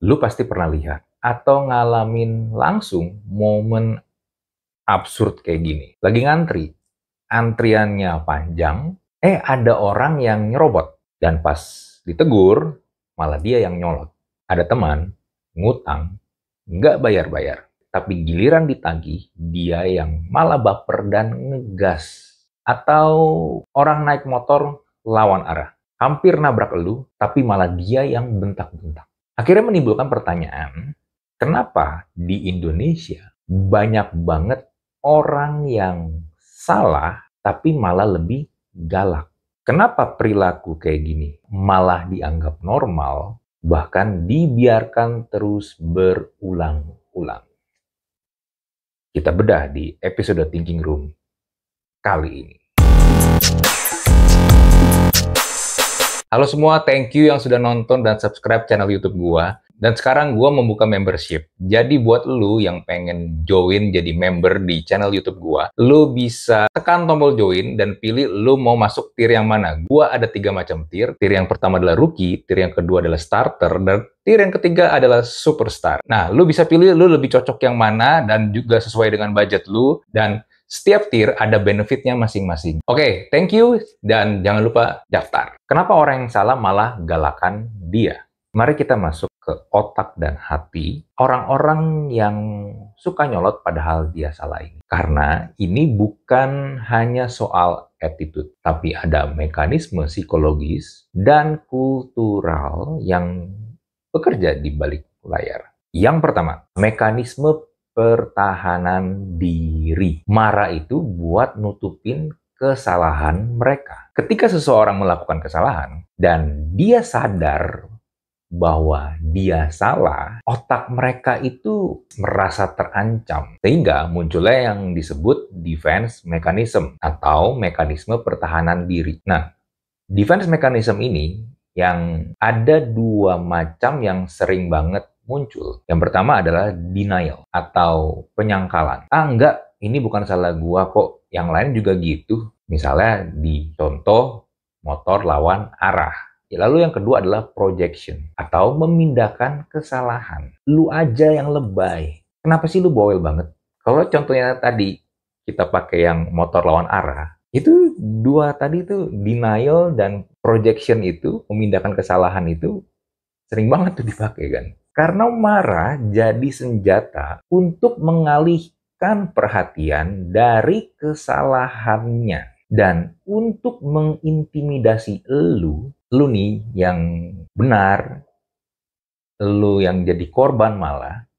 Lu pasti pernah lihat atau ngalamin langsung momen absurd kayak gini. Lagi ngantri, antriannya panjang, ada orang yang nyerobot. Dan pas ditegur, malah dia yang nyolot. Ada teman, ngutang, nggak bayar-bayar. Tapi giliran ditagih, dia yang malah baper dan ngegas. Atau orang naik motor lawan arah. Hampir nabrak elu, tapi malah dia yang bentak-bentak. Akhirnya menimbulkan pertanyaan, kenapa di Indonesia banyak banget orang yang salah, tapi malah lebih galak? Kenapa perilaku kayak gini malah dianggap normal, bahkan dibiarkan terus berulang-ulang? Kita bedah di episode Thinking Room kali ini. Halo semua, thank you yang sudah nonton dan subscribe channel YouTube gua. Dan sekarang gua membuka membership. Jadi buat lu yang pengen join jadi member di channel YouTube gua, lu bisa tekan tombol join dan pilih lu mau masuk tier yang mana. Gua ada 3 macam tier. Tier yang pertama adalah rookie, tier yang kedua adalah starter, dan tier yang ketiga adalah superstar. Nah, lu bisa pilih lu lebih cocok yang mana dan juga sesuai dengan budget lu, dan setiap tier ada benefitnya masing-masing. Oke, thank you, dan jangan lupa daftar. Kenapa orang yang salah malah galakan dia? Mari kita masuk ke otak dan hati orang-orang yang suka nyolot padahal dia salah ini. Karena ini bukan hanya soal attitude, tapi ada mekanisme psikologis dan kultural yang bekerja di balik layar. Yang pertama, mekanisme pertahanan diri. Marah itu buat nutupin kesalahan mereka. Ketika seseorang melakukan kesalahan dan dia sadar bahwa dia salah, otak mereka itu merasa terancam. Sehingga munculnya yang disebut defense mechanism atau mekanisme pertahanan diri. Nah, defense mechanism ini yang ada 2 macam yang sering banget muncul. Yang pertama adalah denial atau penyangkalan. Enggak, ini bukan salah gua kok. Yang lain juga gitu. Misalnya di contoh motor lawan arah. Lalu yang kedua adalah projection atau memindahkan kesalahan. Lu aja yang lebay. Kenapa sih lu bawel banget? Kalau contohnya tadi kita pakai yang motor lawan arah, itu 2 tadi tuh denial dan projection itu, memindahkan kesalahan itu sering banget tuh dipakai kan. Karena marah jadi senjata untuk mengalihkan perhatian dari kesalahannya. Dan untuk mengintimidasi lu nih yang benar, lu yang jadi korban malah,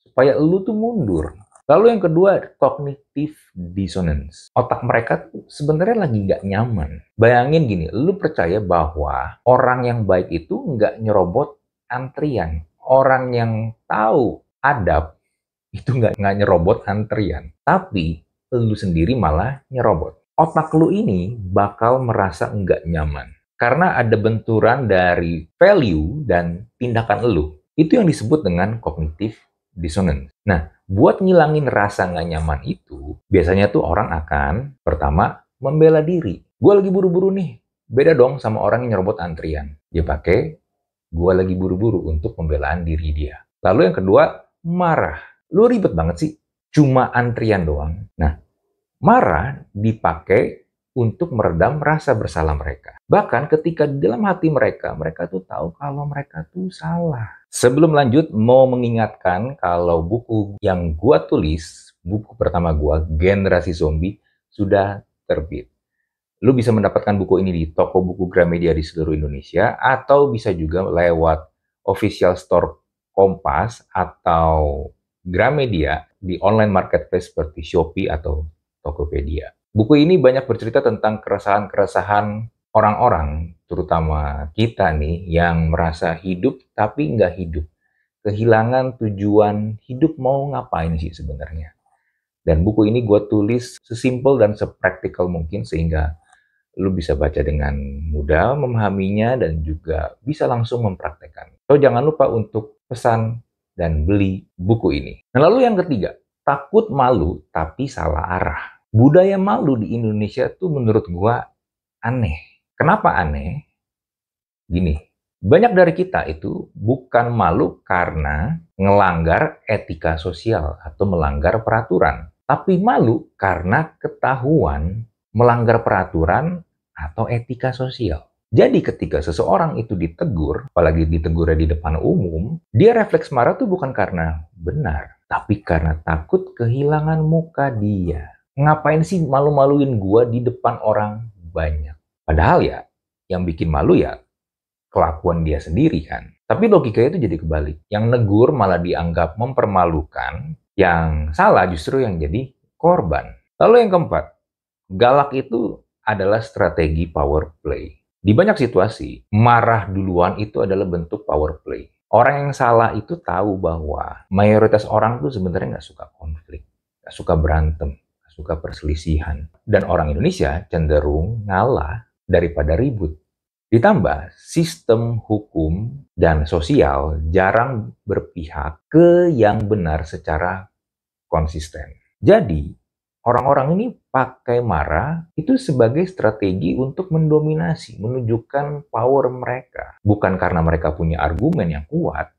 supaya lu tuh mundur. Lalu yang kedua, cognitive dissonance. Otak mereka tuh sebenarnya lagi nggak nyaman. Bayangin gini, lu percaya bahwa orang yang baik itu nggak nyerobot antrian. Orang yang tahu adab itu nggak nyerobot antrian. Tapi lu sendiri malah nyerobot. Otak lu ini bakal merasa nggak nyaman. Karena ada benturan dari value dan tindakan lu. Itu yang disebut dengan cognitive dissonance. Nah, buat ngilangin rasa nggak nyaman itu, biasanya tuh orang akan pertama membela diri. Gue lagi buru-buru nih. Beda dong sama orang yang nyerobot antrian. Dia pakai, gue lagi buru-buru untuk pembelaan diri dia. Lalu yang kedua, marah. Lu ribet banget sih. Cuma antrian doang. Nah, marah dipakai untuk meredam rasa bersalah mereka. Bahkan ketika di dalam hati mereka, mereka tuh tahu kalau mereka tuh salah. Sebelum lanjut, mau mengingatkan kalau buku yang gua tulis, buku pertama gua, Generasi Zombie, sudah terbit. Lu bisa mendapatkan buku ini di toko buku Gramedia di seluruh Indonesia, atau bisa juga lewat official store Kompas atau Gramedia di online marketplace seperti Shopee atau Tokopedia. Buku ini banyak bercerita tentang keresahan-keresahan orang-orang, terutama kita nih, yang merasa hidup tapi nggak hidup. Kehilangan tujuan hidup, mau ngapain sih sebenarnya. Dan buku ini gue tulis sesimpel dan sepraktikal mungkin sehingga lu bisa baca dengan mudah, memahaminya, dan juga bisa langsung mempraktekkan. So, jangan lupa untuk pesan dan beli buku ini. Nah, lalu yang ketiga, takut malu tapi salah arah. Budaya malu di Indonesia tuh menurut gua aneh. Kenapa aneh? Gini, Banyak dari kita itu bukan malu karena ngelanggar etika sosial atau melanggar peraturan, tapi malu karena ketahuan melanggar peraturan atau etika sosial. Jadi ketika seseorang itu ditegur, apalagi ditegurnya di depan umum, dia refleks marah tuh bukan karena benar, tapi karena takut kehilangan muka dia. Ngapain sih malu-maluin gua di depan orang banyak? Padahal ya, yang bikin malu ya kelakuan dia sendiri kan. Tapi logikanya itu jadi kebalik. Yang negur malah dianggap mempermalukan, yang salah justru yang jadi korban. Lalu yang keempat, galak itu adalah strategi power play. Di banyak situasi, marah duluan itu adalah bentuk power play. Orang yang salah itu tahu bahwa mayoritas orang tuh sebenarnya nggak suka konflik, nggak suka berantem, nggak suka perselisihan. Dan orang Indonesia cenderung ngalah daripada ribut. Ditambah, sistem hukum dan sosial jarang berpihak ke yang benar secara konsisten. Jadi, orang-orang ini pakai marah itu sebagai strategi untuk mendominasi, menunjukkan power mereka. Bukan karena mereka punya argumen yang kuat,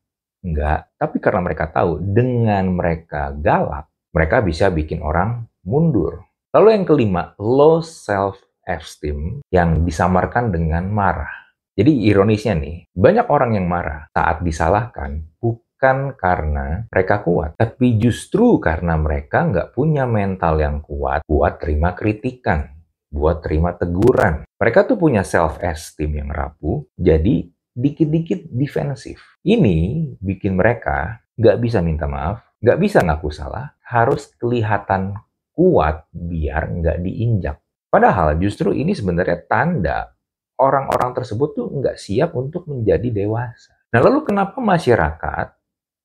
enggak, tapi karena mereka tahu dengan mereka galak, mereka bisa bikin orang mundur. Lalu yang kelima, low self-esteem yang disamarkan dengan marah. Jadi ironisnya nih, banyak orang yang marah saat disalahkan bukan karena mereka kuat, tapi justru karena mereka nggak punya mental yang kuat buat terima kritikan, buat terima teguran. Mereka tuh punya self-esteem yang rapuh, jadi dikit-dikit defensif. Ini bikin mereka nggak bisa minta maaf, nggak bisa ngaku salah, harus kelihatan kuat biar nggak diinjak. Padahal justru ini sebenarnya tanda orang-orang tersebut tuh nggak siap untuk menjadi dewasa. Nah, lalu kenapa masyarakat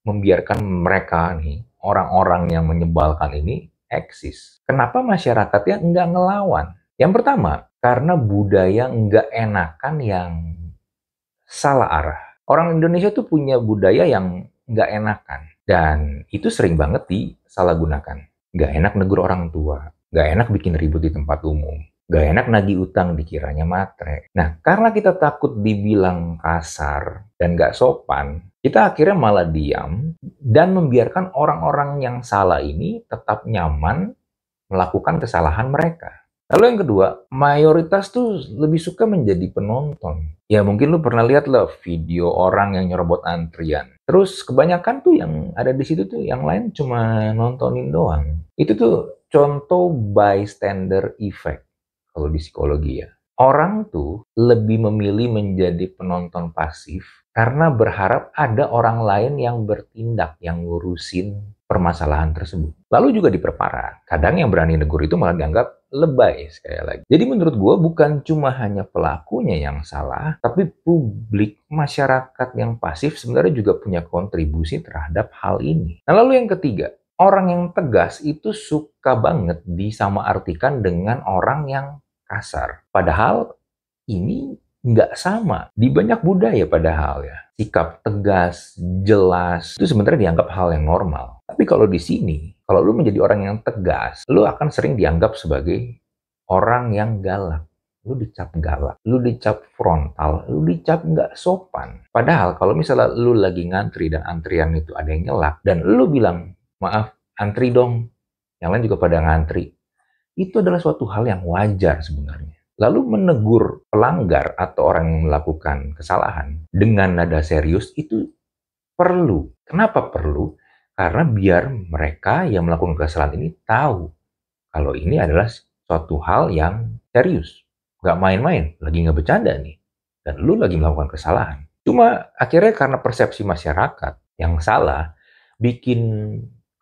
membiarkan mereka nih, orang-orang yang menyebalkan ini eksis? Kenapa masyarakatnya nggak ngelawan? Yang pertama, karena budaya nggak enakan yang salah arah. Orang Indonesia tuh punya budaya yang nggak enakan. Dan itu sering banget disalahgunakan. Nggak enak negur orang tua. Nggak enak bikin ribut di tempat umum. Nggak enak nagih utang dikiranya matre. Nah, karena kita takut dibilang kasar dan nggak sopan, kita akhirnya malah diam dan membiarkan orang-orang yang salah ini tetap nyaman melakukan kesalahan mereka. Lalu yang kedua, mayoritas tuh lebih suka menjadi penonton. Ya mungkin lu pernah lihat lah video orang yang nyerobot antrian. Terus kebanyakan tuh yang ada di situ tuh yang lain cuma nontonin doang. Itu tuh contoh bystander effect kalau di psikologi ya. Orang tuh lebih memilih menjadi penonton pasif karena berharap ada orang lain yang bertindak, yang ngurusin permasalahan tersebut. Lalu juga diperparah. Kadang yang berani negur itu malah dianggap lebay sekali lagi. Jadi menurut gue bukan cuma hanya pelakunya yang salah, tapi publik masyarakat yang pasif sebenarnya juga punya kontribusi terhadap hal ini. Nah lalu yang ketiga, orang yang tegas itu suka banget disamaartikan dengan orang yang kasar. Padahal ini nggak sama. Di banyak budaya padahal ya. Sikap tegas, jelas, itu sebenarnya dianggap hal yang normal. Tapi kalau di sini, kalau lu menjadi orang yang tegas, lu akan sering dianggap sebagai orang yang galak. Lu dicap galak, lu dicap frontal, lu dicap nggak sopan. Padahal kalau misalnya lu lagi ngantri dan antrian itu ada yang nyelak, dan lu bilang, maaf, antri dong. Yang lain juga pada ngantri. Itu adalah suatu hal yang wajar sebenarnya. Lalu menegur pelanggar atau orang yang melakukan kesalahan dengan nada serius itu perlu. Kenapa perlu? Karena biar mereka yang melakukan kesalahan ini tahu kalau ini adalah suatu hal yang serius. Nggak main-main, lagi nggak bercanda nih. Dan lu lagi melakukan kesalahan. Cuma akhirnya karena persepsi masyarakat yang salah, bikin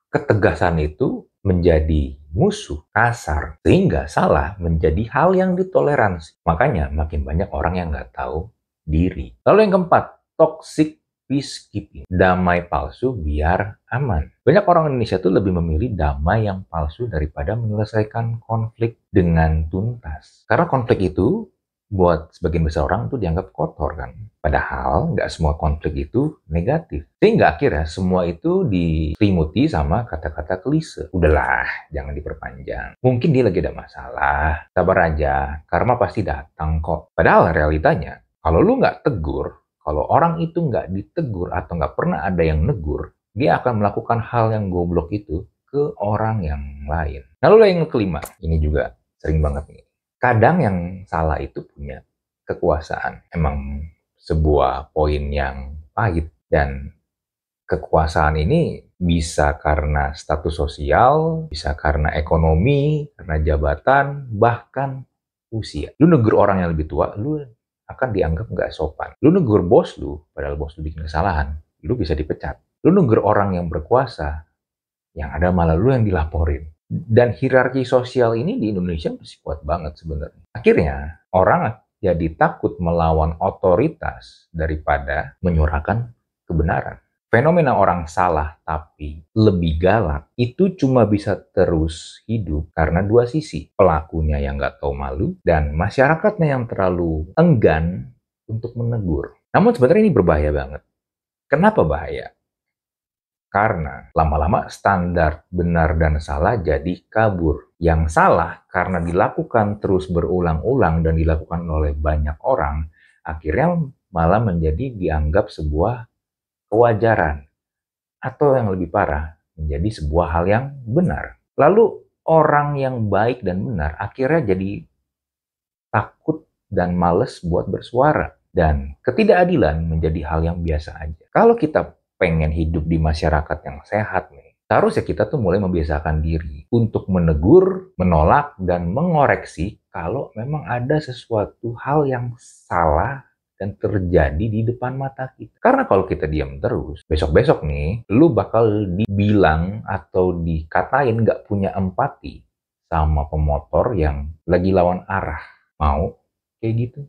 ketegasan itu menjadi musuh, kasar, sehingga salah menjadi hal yang ditoleransi. Makanya makin banyak orang yang nggak tahu diri. Lalu yang keempat, toxic peacekeeping. Damai palsu biar aman. Banyak orang Indonesia tuh lebih memilih damai yang palsu daripada menyelesaikan konflik dengan tuntas. Karena konflik itu buat sebagian besar orang tuh dianggap kotor kan. Padahal nggak semua konflik itu negatif. Sehingga akhirnya semua itu diselimuti sama kata-kata klise. Udahlah, jangan diperpanjang. Mungkin dia lagi ada masalah. Sabar aja, karma pasti datang kok. Padahal realitanya, kalau lu nggak tegur, kalau orang itu nggak ditegur atau nggak pernah ada yang negur, dia akan melakukan hal yang goblok itu ke orang yang lain. Lalu yang kelima, ini juga sering banget nih. Kadang yang salah itu punya kekuasaan. Emang sebuah poin yang pahit, dan kekuasaan ini bisa karena status sosial, bisa karena ekonomi, karena jabatan, bahkan usia. Lu negur orang yang lebih tua, lu akan dianggap nggak sopan. Lu negur bos lu, padahal bos lu bikin kesalahan, lu bisa dipecat. Lu negur orang yang berkuasa, yang ada malah lu yang dilaporin. Dan hierarki sosial ini di Indonesia masih kuat banget sebenarnya. Akhirnya, orang jadi takut melawan otoritas daripada menyuarakan kebenaran. Fenomena orang salah tapi lebih galak itu cuma bisa terus hidup karena dua sisi. Pelakunya yang nggak tahu malu dan masyarakatnya yang terlalu enggan untuk menegur. Namun sebenarnya ini berbahaya banget. Kenapa bahaya? Karena lama-lama standar benar dan salah jadi kabur. Yang salah karena dilakukan terus berulang-ulang dan dilakukan oleh banyak orang, akhirnya malah menjadi dianggap sebuah kewajaran, atau yang lebih parah, menjadi sebuah hal yang benar. Lalu orang yang baik dan benar akhirnya jadi takut dan males buat bersuara. Dan ketidakadilan menjadi hal yang biasa aja. Kalau kita pengen hidup di masyarakat yang sehat nih, seharusnya kita tuh mulai membiasakan diri untuk menegur, menolak, dan mengoreksi kalau memang ada sesuatu hal yang salah dan terjadi di depan mata kita. Karena kalau kita diam terus, besok-besok nih, lu bakal dibilang atau dikatain nggak punya empati sama pemotor yang lagi lawan arah. Mau kayak gitu?